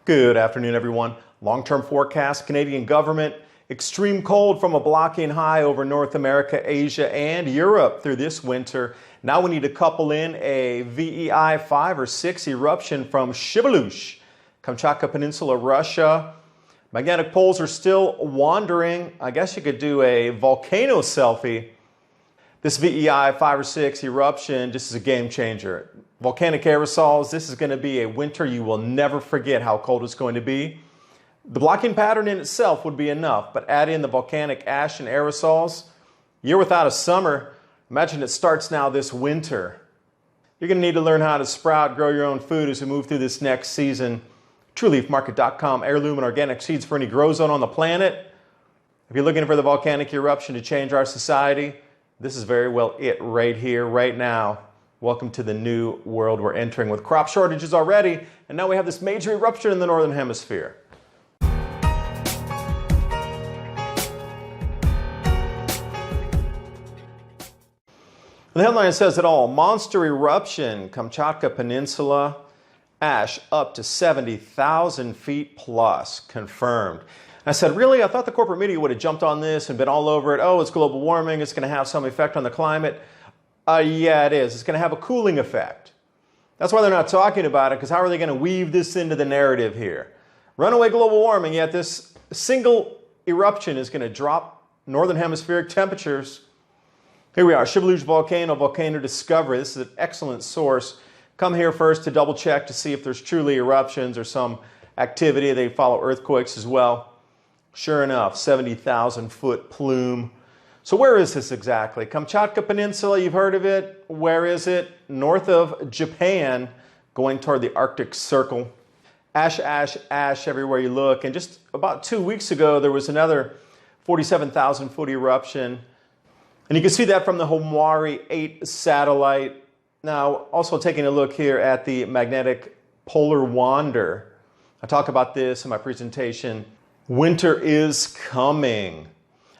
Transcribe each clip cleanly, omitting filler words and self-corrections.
Good afternoon, everyone. Long-term forecast, Canadian government, extreme cold from a blocking high over North America, Asia, and Europe through this winter. Now we need to couple in a VEI 5 or 6 eruption from Civilized, Kamchatka Peninsula, Russia. Magnetic poles are still wandering. I guess you could do a volcano selfie. This VEI 5 or 6 eruption, this is a game changer. Volcanic aerosols, this is going to be a winter you will never forget how cold it's going to be. The blocking pattern in itself would be enough, but add in the volcanic ash and aerosols. Year without a summer, imagine it starts now this winter. You're going to need to learn how to sprout, grow your own food as we move through this next season. TrueLeafMarket.com, heirloom and organic seeds for any grow zone on the planet. If you're looking for the volcanic eruption to change our society, this is very well it right here, right now. Welcome to the new world we're entering with crop shortages already, and now we have this major eruption in the Northern Hemisphere. The headline says it all. Monster eruption, Kamchatka Peninsula, ash up to 70,000 feet plus, confirmed. I said, really? I thought the corporate media would have jumped on this and been all over it. Oh, it's global warming. It's going to have some effect on the climate. Yeah, it is. It's going to have a cooling effect. That's why they're not talking about it, because how are they going to weave this into the narrative here? Runaway global warming, yet this single eruption is going to drop northern hemispheric temperatures. Here we are, Civilized Volcano, Volcano Discovery. This is an excellent source. Come here first to double check to see if there's truly eruptions or some activity. They follow earthquakes as well. Sure enough, 70,000 foot plume. So where is this exactly? Kamchatka Peninsula, you've heard of it. Where is it? North of Japan, going toward the Arctic Circle. Ash, ash, ash everywhere you look. And just about 2 weeks ago, there was another 47,000 foot eruption. And you can see that from the Homwari 8 satellite. Now, also taking a look here at the magnetic polar wander. I talk about this in my presentation. Winter is coming.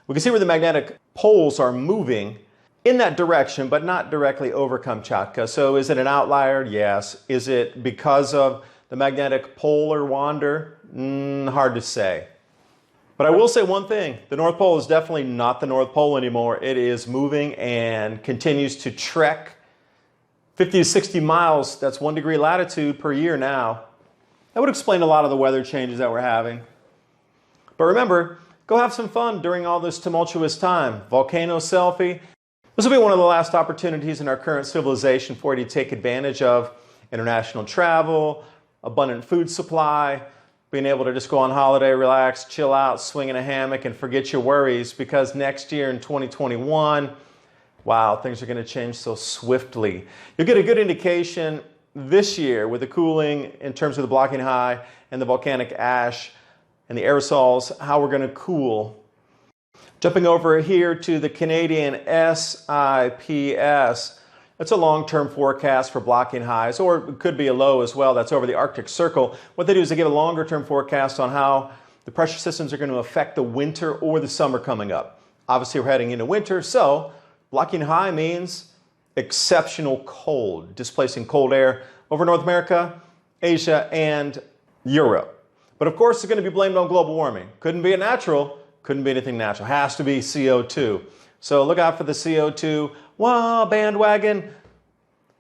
We can see where the magnetic poles are moving in that direction, but not directly over Kamchatka. So is it an outlier? Yes. Is it because of the magnetic polar wander? Hard to say. But I will say one thing. The North Pole is definitely not the North Pole anymore. It is moving and continues to trek 50 to 60 miles. That's 1 degree latitude per year now. That would explain a lot of the weather changes that we're having. But remember, go have some fun during all this tumultuous time. Volcano selfie. This will be one of the last opportunities in our current civilization for you to take advantage of international travel, abundant food supply, being able to just go on holiday, relax, chill out, swing in a hammock, and forget your worries, because next year in 2021, wow, things are going to change so swiftly. You'll get a good indication this year with the cooling in terms of the blocking high and the volcanic ash and the aerosols, how we're going to cool. Jumping over here to the Canadian SIPS. It's a long-term forecast for blocking highs, or it could be a low as well. That's over the Arctic Circle. What they do is they give a longer-term forecast on how the pressure systems are going to affect the winter or the summer coming up. Obviously, we're heading into winter, so blocking high means exceptional cold, displacing cold air over North America, Asia, and Europe. But of course, it's going to be blamed on global warming. Couldn't be a natural, couldn't be anything natural. Has to be CO2. So look out for the CO2. Wow, bandwagon.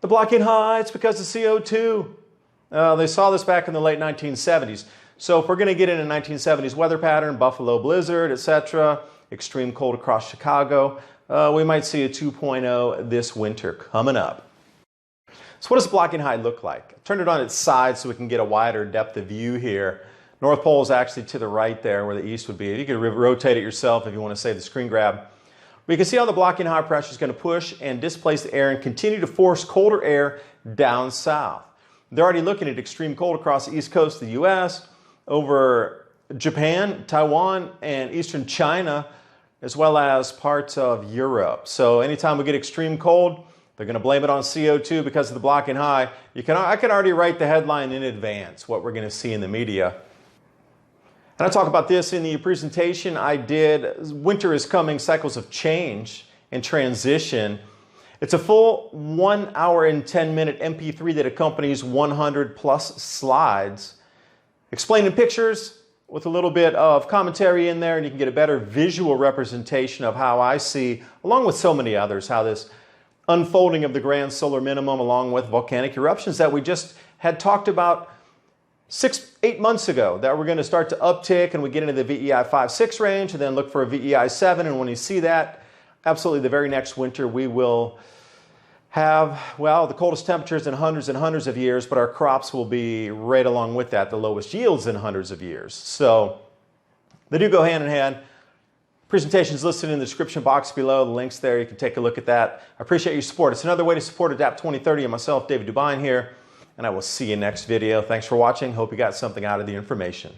The blocking high, it's because of CO2. They saw this back in the late 1970s. So if we're going to get in a 1970s weather pattern, Buffalo blizzard, etc., extreme cold across Chicago, we might see a 2.0 this winter coming up. So what does blocking high look like? Turn it on its side so we can get a wider depth of view here. North Pole is actually to the right there where the east would be. You can rotate it yourself if you want to save the screen grab. But you can see how the blocking high pressure is going to push and displace the air and continue to force colder air down south. They're already looking at extreme cold across the east coast of the U.S., over Japan, Taiwan, and eastern China, as well as parts of Europe. So anytime we get extreme cold, they're going to blame it on CO2 because of the blocking high. I can already write the headline in advance, what we're going to see in the media. And I talk about this in the presentation I did, Winter is Coming, Cycles of Change and Transition. It's a full 1 hour and 10 minute MP3 that accompanies 100 plus slides. explained in pictures with a little bit of commentary in there, and you can get a better visual representation of how I see, along with so many others, how this unfolding of the grand solar minimum along with volcanic eruptions that we just had talked about 8 months ago, that we're going to start to uptick and we get into the VEI 5-6 range and then look for a VEI 7. And when you see that, absolutely the very next winter we will have, well, the coldest temperatures in hundreds and hundreds of years, but our crops will be right along with that, the lowest yields in hundreds of years. So they do go hand in hand. Presentations listed in the description box below. The link's there. You can take a look at that. I appreciate your support. It's another way to support Adapt 2030 and myself, David Dubine here. And I will see you next video. Thanks for watching. Hope you got something out of the information.